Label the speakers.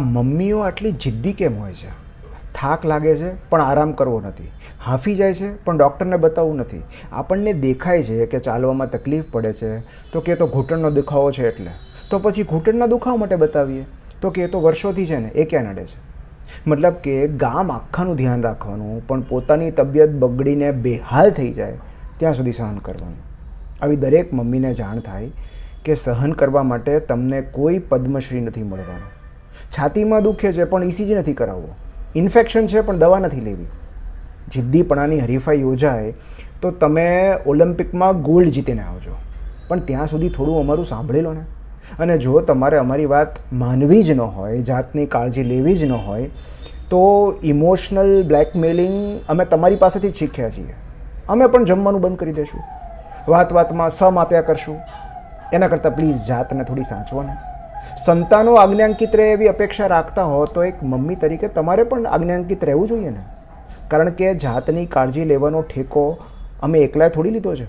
Speaker 1: મમ્મીઓ આટલી જિદ્દી કેમ હોય છે? થાક લાગે છે પણ આરામ કરવો નથી, હાંફી જાય છે પણ ડૉક્ટરને બતાવવું નથી. આપણને દેખાય છે કે ચાલવામાં તકલીફ પડે છે તો કે તો ઘૂંટણનો દુખાવો છે એટલે, તો પછી ઘૂંટણના દુખાવા માટે બતાવીએ તો કે એ તો વર્ષોથી છે ને, એ ક્યાં નડે છે? મતલબ કે ગામ આખાનું ધ્યાન રાખવાનું પણ પોતાની તબિયત બગડીને બેહાલ થઈ જાય ત્યાં સુધી સહન કરવાનું. આવી દરેક મમ્મીને જાણ થાય કે સહન કરવા માટે તમને કોઈ પદ્મશ્રી નથી મળવાનો. છાતીમાં દુખે છે પણ ECG નથી કરાવવો, ઇન્ફેક્શન છે પણ દવા નથી લેવી. જિદ્દીપણાની હરીફાઈ યોજાય તો તમે ઓલિમ્પિકમાં ગોલ્ડ જીતીને આવજો, પણ ત્યાં સુધી થોડું અમારું સાંભળી લો ને. અને જો તમારે અમારી વાત માનવી જ ન હોય, જાતની કાળજી લેવી જ ન હોય, તો ઇમોશનલ બ્લેકમેલિંગ અમે તમારી પાસેથી જ શીખ્યા છીએ. અમે પણ જમવાનું બંધ કરી દઈશું, વાત વાતમાં સમ આપ્યા કરશું. એના કરતાં પ્લીઝ જાતને થોડી સાચવો ને. સંતાનો આજ્ઞાંકિત રહે એવી અપેક્ષા રાખતા હો તો એક મમ્મી તરીકે તમારે પણ આજ્ઞાંકિત રહેવું જોઈએ ને. કારણ કે જાતની કાળજી લેવાનો ઠેકો અમે એકલાએ થોડી લીધો છે.